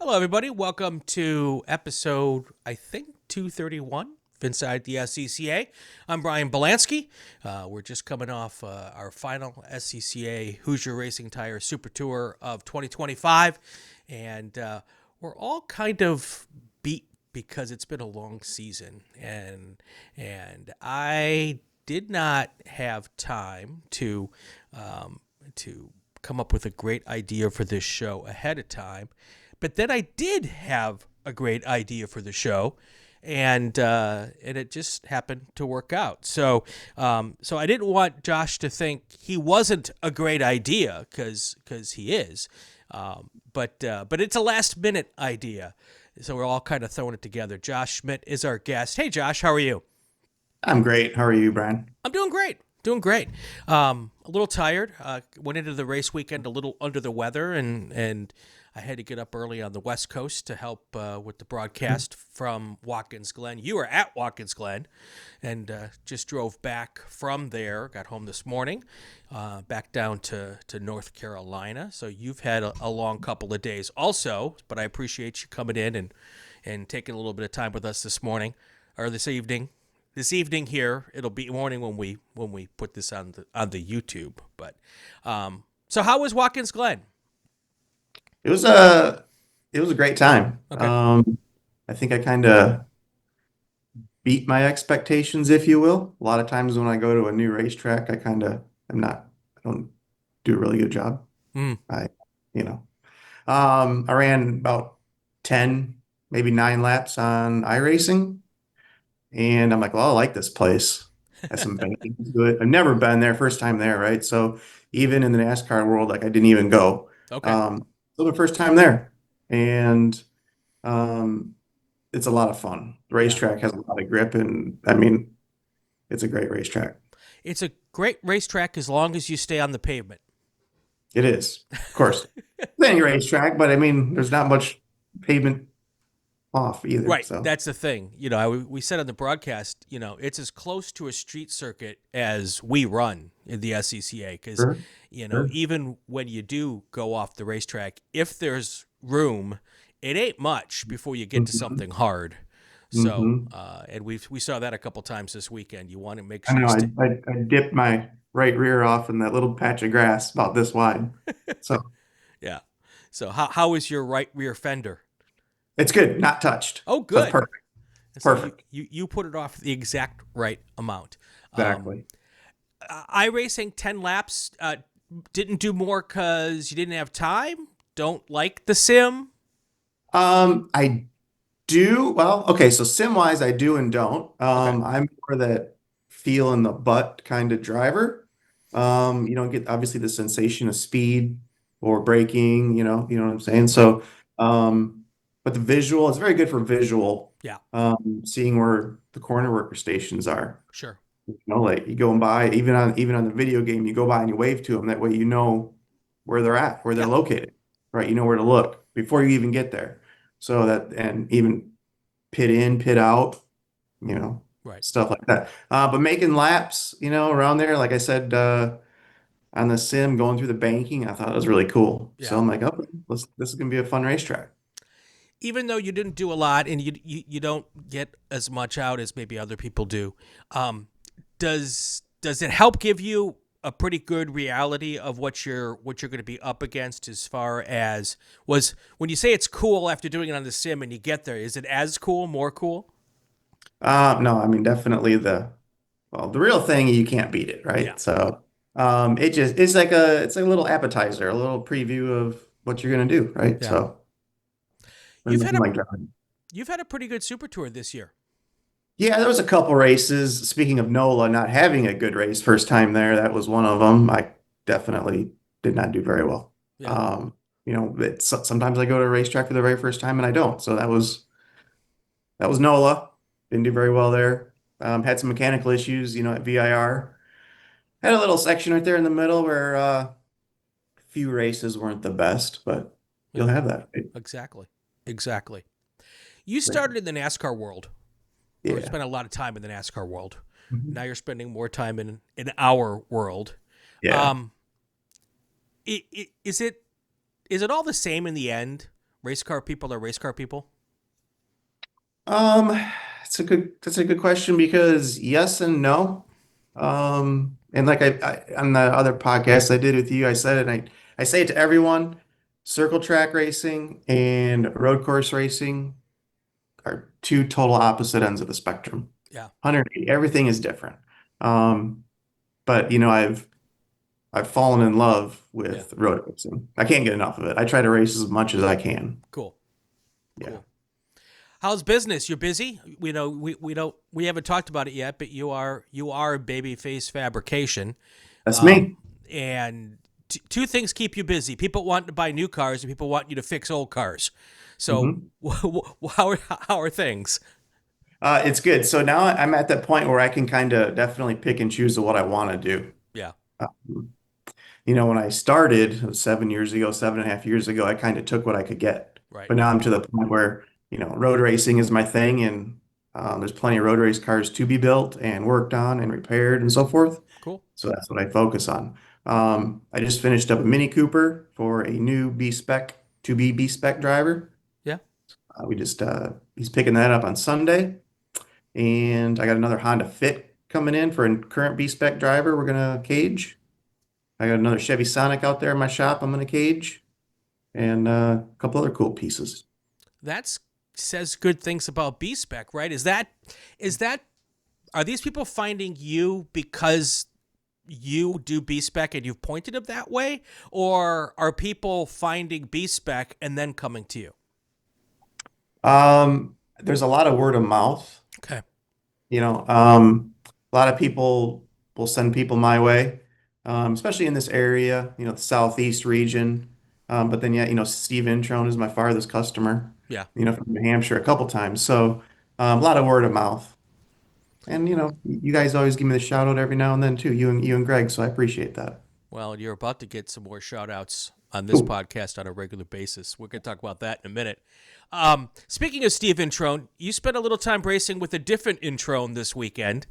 Hello, everybody. Welcome to episode, I think, 231 of Inside the SCCA. I'm Brian Bielanski. We're just coming off our final SCCA Hoosier Racing Tire Super Tour of 2025, and we're all kind of beat because it's been a long season, and I did not have time to come up with a great idea for this show ahead of time. But then I did have a great idea for the show, and it just happened to work out. So I didn't want Josh to think he wasn't a great idea, because he is. But it's a last minute idea, so we're all kind of throwing it together. Josh Schmidt is our guest. Hey, Josh, how are you? I'm great. How are you, Brian? I'm doing great. Doing great. A little tired. Went into the race weekend a little under the weather, and I had to get up early on the West Coast to help with the broadcast from Watkins Glen. You were at Watkins Glen, and just drove back from there. Got home this morning, back down to North Carolina. So you've had a long couple of days also, but I appreciate you coming in and taking a little bit of time with us this morning or this evening. This evening here, it'll be morning when we put this on the YouTube. But so how was Watkins Glen? It was a great time. Okay. I think I kind of beat my expectations, if you will. A lot of times when I go to a new racetrack, I don't do a really good job. I ran about 10, maybe 9 laps on iRacing. And I'm like, well, I like this place. Has some banking to it. I've never been there, first time there, right? So even in the NASCAR world, like I didn't even go. Okay. So the first time there. And it's a lot of fun. The racetrack has a lot of grip, and I mean, it's a great racetrack. It's a great racetrack as long as you stay on the pavement. It is, of course. It's any racetrack, but I mean, there's not much pavement off either. Right. So That's the thing. We said on the broadcast, it's as close to a street circuit as we run in the SCCA, because, Sure. even when you do go off the racetrack, if there's room, it ain't much before you get to something hard. So, and we saw that a couple times this weekend. You want to make I sure know you stay. I dipped my right rear off in that little patch of grass about this wide. So Yeah. So how is your right rear fender? it's good, not touched. Oh, So it's good. perfect. So Perfect. you put it off the exact right amount. Exactly. iRacing 10 laps, didn't do more because you didn't have time? Don't like the sim? I do. Well, okay. So sim wise, I do and don't. Okay. I'm more that feel in the butt kind of driver. You don't get obviously the sensation of speed or braking, you know what I'm saying? So, but the visual is very good for visual, Yeah, seeing where the corner worker stations are. sure. Like you going by, even on the video game, you go by and you wave to them. That way you know where they're at, where they're Yeah, located, right? You know where to look before you even get there. So that, and even pit in, pit out, right. stuff like that. But making laps, around there, like I said, on the sim, going through the banking, I thought it was really cool. So Yeah. I'm like, oh, this is gonna be a fun racetrack. Even though you didn't do a lot and you don't get as much out as maybe other people do, does it help give you a pretty good reality of what you're going to be up against, as far as when you say it's cool after doing it on the sim and you get there, is it as cool, more cool? No, I mean definitely the real thing, you can't beat it, Yeah. right? So it's like a little appetizer, a little preview of what you're gonna do, right? Yeah. So You've had nothing a like driving. you've had a pretty good super tour this year. Yeah, there was a couple races. Speaking of NOLA not having a good race first time there, that was one of them. I definitely did not do very well. Yeah. Sometimes I go to a racetrack for the very first time and I don't. So that was NOLA. Didn't do very well there. Had some mechanical issues, at VIR. Had a little section right there in the middle where few races weren't the best, but you'll Yeah. have that, right? Exactly. Exactly. You Right. started in the NASCAR world, or Yeah. spent a lot of time in the NASCAR world. Mhm. Now you're spending more time in our world. Yeah. Um, is it all the same in the end Race car people are race car people? Um, that's a good question because yes and no. And like on the other podcast I did with you, I said it, and I say it to everyone, circle track racing and road course racing are two total opposite ends of the spectrum. Yeah. 180, everything is different. Um, but I've fallen in love Yeah. with road racing. I can't get enough of it. I try to race as much as I can. Cool. Yeah. Cool. How's business? You're busy? We haven't talked about it yet, but you are Babyface Fabrication. That's Um, me. and two things keep you busy: people want to buy new cars, and people want you to fix old cars. So, hmm how are things? It's good. So now I'm at that point where I can kind of definitely pick and choose what I want to do. Yeah. Um, when I started 7 years ago, 7.5 years ago, I kind of took what I could get. Right. But now I'm to the point where, road racing is my thing, and there's plenty of road race cars to be built and worked on and repaired and so forth. Cool. So that's what I focus on. I just finished up a Mini Cooper for a new B spec to be B spec driver. Yeah. He's picking that up on Sunday, and I got another Honda Fit coming in for a current B spec driver. We're gonna cage. I got another Chevy Sonic out there in my shop. I'm gonna cage, and a couple other cool pieces. That's says good things about B spec, right? Is that are these people finding you because you do B spec and you've pointed them that way, or are people finding B spec and then coming to you? There's a lot of word of mouth. Okay. A lot of people will send people my way, especially in this area, the southeast region. But then, yeah, Steve Introne is my farthest customer, Yeah. from New Hampshire a couple times. So a lot of word of mouth. And, you guys always give me the shout out every now and then too, you and Greg. So I appreciate that. Well, you're about to get some more shout outs on this Cool. podcast on a regular basis. We're going to talk about that in a minute. Speaking of Steve Introne, you spent a little time racing with a different Introne this weekend.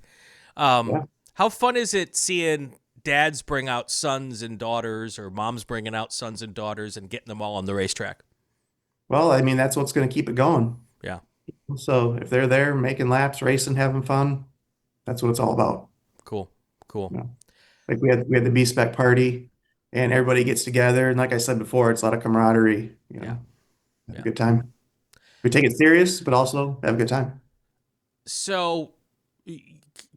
Yeah. How fun is it seeing dads bring out sons and daughters, or moms bringing out sons and daughters, and getting them all on the racetrack? Well, I mean, that's what's going to keep it going. Yeah. So if they're there making laps, racing, having fun, that's what it's all about. Cool. Cool. You know? Like we had the B-Spec party, and everybody gets together, and like I said before, it's a lot of camaraderie, Yeah. have a Yeah. good time. We take it serious, but also have a good time. So,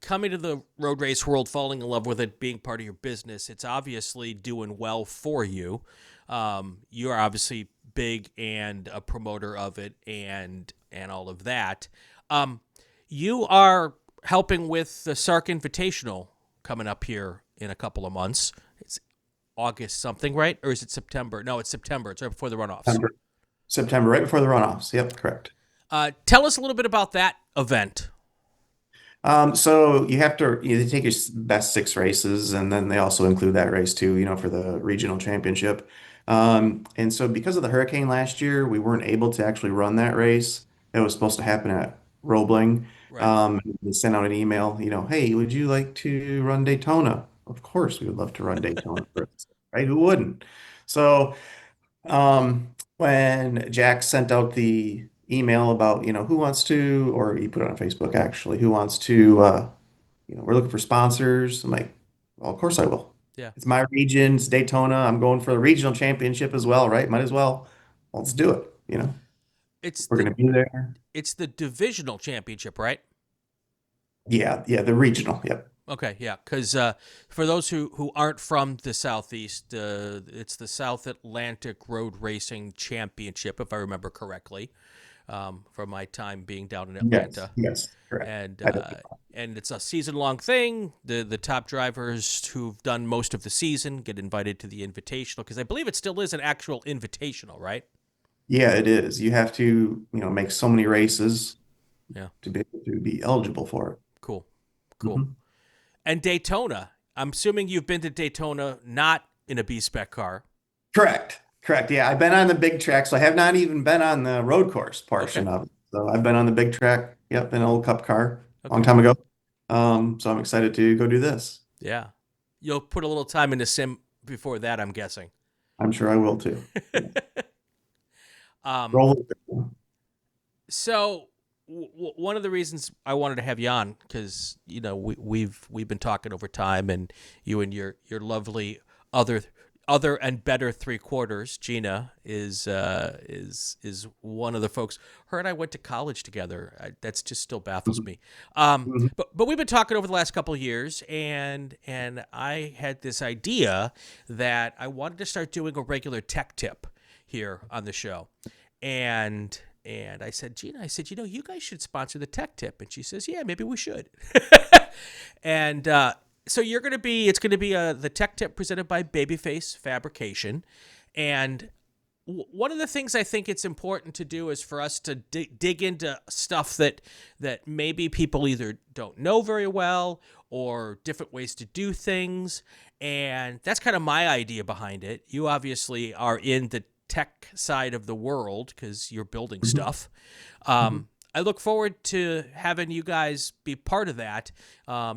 coming to the road race world, falling in love with it, being part of your business, it's obviously doing well for you. You are obviously big and a promoter of it, and all of that. You are helping with the Sark Invitational coming up here in a couple of months. It's August something, right? Or is it September? No, it's September. It's right before the runoffs. September, right before the runoffs. Yep, correct. Tell us a little bit about that event. So you have to they take your best six races, and then they also include that race too, for the regional championship. And so because of the hurricane last year, we weren't able to actually run that race. It was supposed to happen at Roebling. Right. They sent out an email, hey, would you like to run Daytona? Of course, we would love to run Daytona first, right? Who wouldn't? So when Jack sent out the email about, who wants to, or he put it on Facebook actually, who wants to, we're looking for sponsors. I'm like, well, of course I will. Yeah. It's my region, it's Daytona. I'm going for the regional championship as well, right? Might as well. Let's do it. It's We're the going to be there. it's the divisional championship, right? Yeah, yeah, the regional. Yep. Okay, yeah, because for those who aren't from the Southeast, it's the South Atlantic Road Racing Championship, if I remember correctly, from my time being down in Yes, Atlanta. yes, correct. And I did. and it's a season-long thing. The top drivers who've done most of the season get invited to the Invitational, because I believe it still is an actual Invitational, right? Yeah, it is. You have to, make so many races Yeah, to be able to be eligible for it. cool, cool. Mhm. And Daytona, I'm assuming you've been to Daytona not in a B-Spec car. Correct. Correct. Yeah, I've been on the big track, so I have not even been on the road course Okay, portion of it. So I've been on the big track, yep, in an old cup car a long okay. time ago. So I'm excited to go do this. Yeah. You'll put a little time into sim before that, I'm guessing. I'm sure I will too. Um, Roll with it. so one of the reasons I wanted to have you on, because we've been talking over time, and you and your lovely other and better three quarters, Gina, is one of the folks. Her and I went to college together. That's just still baffles me. Mhm. But we've been talking over the last couple of years, and I had this idea that I wanted to start doing a regular tech tip here on the show, and I said, Gina, you guys should sponsor the tech tip. And she says, yeah, maybe we should. And so it's going to be the tech tip presented by Babyface Fabrication. And one of the things I think it's important to do is for us to dig into stuff that maybe people either don't know very well or different ways to do things. And that's kind of my idea behind it. You obviously are in the tech side of the world because you're building Mhm. stuff. Mhm. I look forward to having you guys be part of that.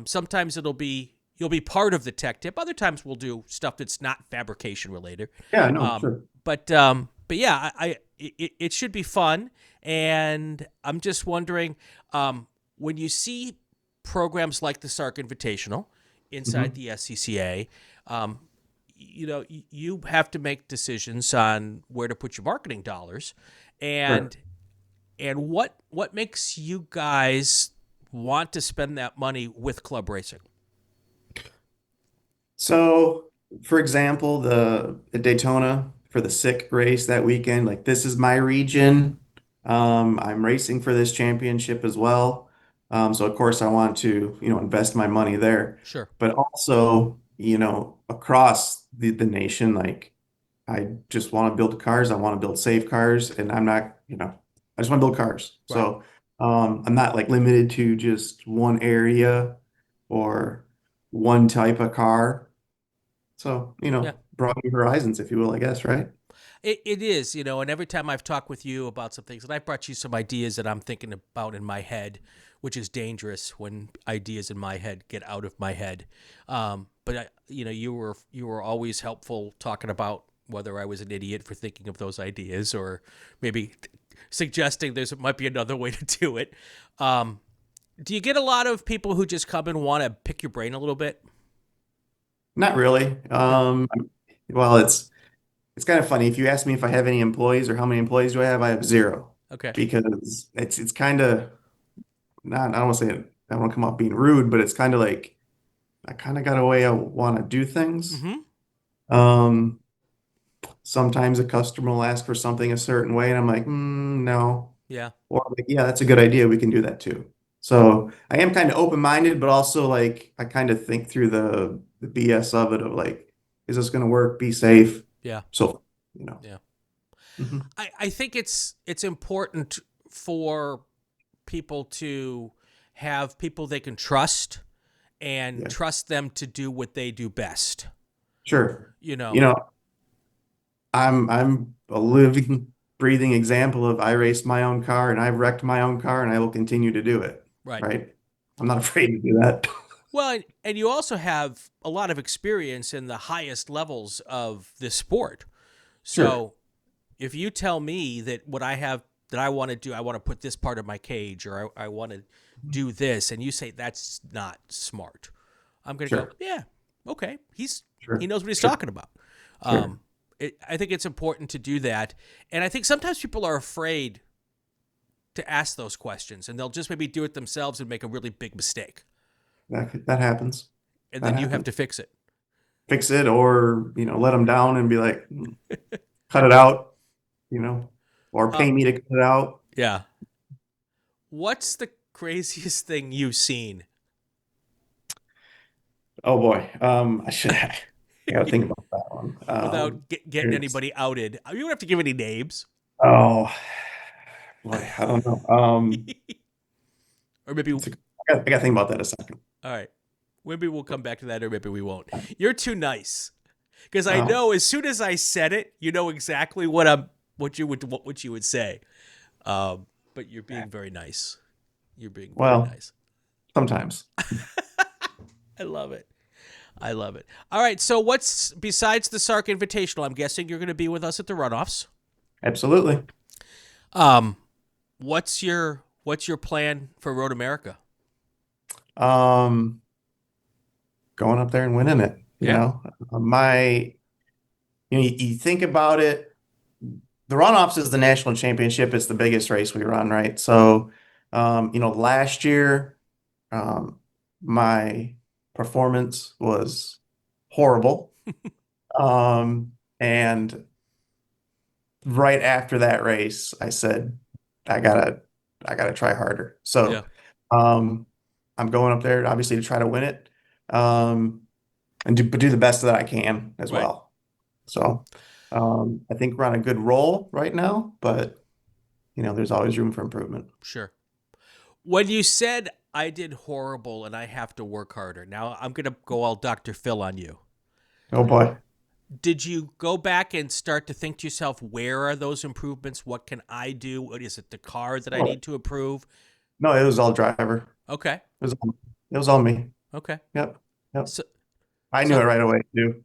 Sometimes you'll be part of the tech tip. Other times we'll do stuff that's not fabrication related. Yeah, no, Um, sure. but yeah, it should be fun. And I'm just wondering, when you see programs like the SARC Invitational, Inside Mhm. the SCCA, you have to make decisions on where to put your marketing dollars, Sure. and what makes you guys want to spend that money with club racing? So, for example, the Daytona for the sick race that weekend, like this is my region. I'm racing for this championship as well. So of course I want to, invest my money there. Sure. But also, across the nation, like I just want to build cars. I want to build safe cars, and I'm not, I just want to build cars. Right. So I'm not like limited to just one area or one type of car. So, Yeah. broaden your horizons, if you will, I guess, right? It is, and every time I've talked with you about some things, and I've brought you some ideas that I'm thinking about in my head, which is dangerous when ideas in my head get out of my head. But you were always helpful talking about whether I was an idiot for thinking of those ideas, or maybe suggesting might be another way to do it. Um, do you get a lot of people who just come and want to pick your brain a little bit? Not really. No. Well, it's kind of funny. If you ask me if I have any employees or how many employees do I have zero Okay. because it's kind of not, I don't want to say it, I don't want to come off being rude, but it's kind of like I kind of got a way I want to do things. Mm-hmm. Um, Sometimes a customer will ask for something a certain way, and I'm like, no. Yeah. Or like, yeah, that's a good idea. We can do that too. So I am kind of open-minded, but also like I kind of think through the BS of it of like, is this going to work? Be safe. Yeah. So, you know. Yeah. Mhm. I think it's important for people to have people they can trust and Yeah, trust them to do what they do best. sure. You You know, know, I'm a living, breathing example of I raced my own car and I've wrecked my own car and I will continue to do it. right. Right? I'm not afraid to do that. Well, and you also have a lot of experience in the highest levels of this sport. Sure. So if you tell me that what I have that I want to do, I want to put this part of my cage, or I want to do this, and you say that's not smart, I'm going to go, Sure. yeah, okay, he Sure. knows what he's Sure. talking about. Sure. Um, I think it's important to do that, and I think sometimes people are afraid to ask those questions, and they'll just maybe do it themselves and make a really big mistake, That happens. and That then you have happens. to fix it. Fix it or, let them down and be like, cut it out, or Uh, pay me to cut it out. yeah. What's the craziest thing you've seen? Oh boy. I gotta think about that one. Without getting There's, anybody outed. You don't have to give any names. oh boy, I don't know. Or maybe, all I gotta think about that a second. right. Maybe we'll come back to that, or maybe we won't. You're too nice, because I Oh, know as soon as I said it, you know exactly what you would say. But you're being very nice. You're being very well, nice. sometimes. I love it. I love it. All right. So what's besides the SARC Invitational? I'm guessing you're going to be with us at the runoffs. Absolutely. Um, what's your plan for Road America? Um, Going up there and winning it, Yeah. you think about it, the runoffs is the national championship. It's the biggest race we run, right? So, last year, um, my performance was horrible. And right after that race, I said, I gotta, I gotta try harder. Yeah. So, I'm going up there obviously to try to win it, and do the best that I can as Right. well. So, I think we're on a good roll right now, but there's always room for improvement. Sure. When you said I did horrible and I have to work harder, now I'm gonna go all Dr. Phil on you. Oh boy. Did you go back and start to think to yourself, where are those improvements? What can I do? What is it, the car that I Oh, need to improve? no, it was all driver. Okay. It was all me. Okay. Yep. Yep. So I knew so it right away too.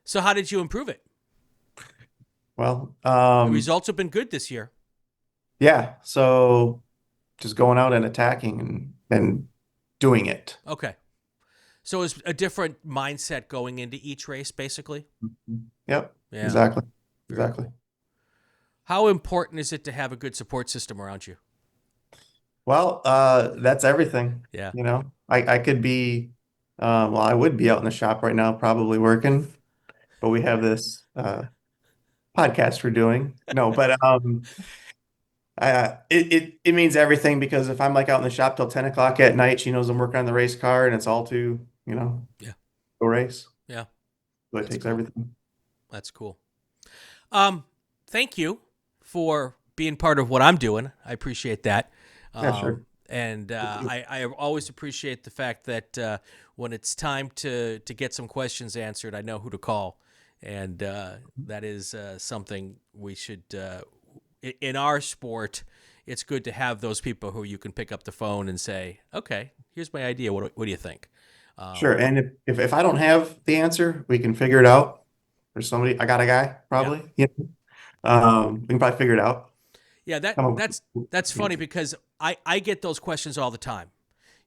so how did you improve it? Well, The results have been good this year. yeah. So just going out and attacking and doing it. Okay. So it's a different mindset going into each race, basically. Yep. Yeah. Exactly. Very Exactly. cool. How important is it to have a good support system around you? Well, that's everything. Yeah. I could be, well, I would be out in the shop right now, probably working, but we have this podcast we're doing. No, but it means everything because if I'm like out in the shop till 10 o'clock at night, she knows I'm working on the race car and it's all to, Yeah. go race. Yeah. So it That's takes cool. everything. That's cool. Thank you for being part of what I'm doing. I appreciate that. Yeah, sure. And I always appreciate the fact that when it's time to get some questions answered, I know who to call. And that is something we should, in our sport, it's good to have those people who you can pick up the phone and say, okay, here's my idea. What do you think? Sure. And if I don't have the answer, we can figure it out. There's somebody, I got a guy Yeah. probably. Yeah. We can probably figure it out. Yeah, Come up that's with the funny answer. because I get those questions all the time,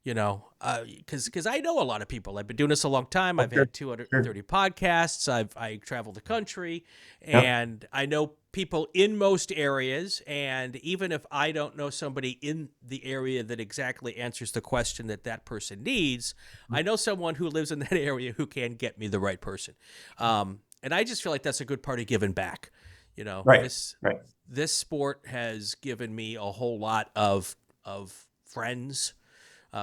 because I know a lot of people. I've been doing this a long time. Oh, I've sure. had 230 Sure. podcasts. I travel the country, Yep. and I know people in most areas. And even if I don't know somebody in the area that exactly answers the question that person needs, I know someone who lives in that area who can get me the right person. And I just feel like that's a good part of giving back. Right. Right. This sport has given me a whole lot of friends,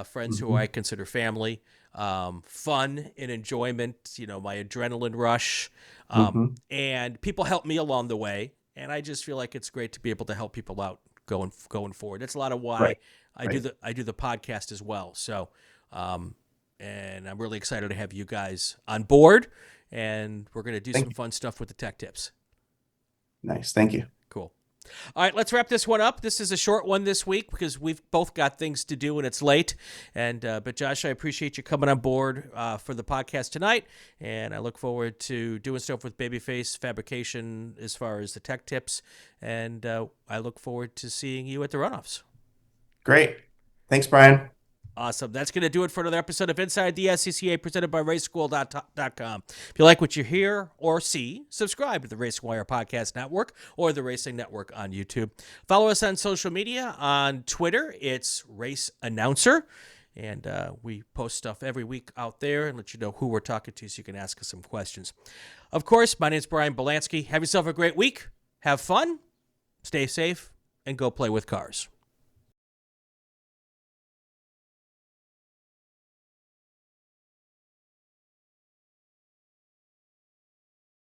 friends who Mhm. I consider family, fun and enjoyment. My adrenaline rush, Mhm. and people help me along the way. And I just feel like it's great to be able to help people out going forward. That's a lot of why Right. I do Right. the podcast as well. So, and I'm really excited to have you guys on board, and we're gonna do Thank some you. fun stuff with the tech tips. Nice. Thank you. Cool. All right, let's wrap this one up. This is a short one this week because we've both got things to do and it's late. And but Josh, I appreciate you coming on board for the podcast tonight, and I look forward to doing stuff with Babyface Fabrication as far as the tech tips. And I look forward to seeing you at the runoffs. Great. Thanks, Brian. Awesome. That's going to do it for another episode of Inside the SCCA presented by RaceSchool.com. If you like what you hear or see, subscribe to the RacingWire Podcast Network or the Racing Network on YouTube. Follow us on social media. On Twitter, it's Race Announcer. And we post stuff every week out there and let you know who we're talking to so you can ask us some questions. Of course, my name is Brian Bielanski. Have yourself a great week. Have fun, stay safe, and go play with cars.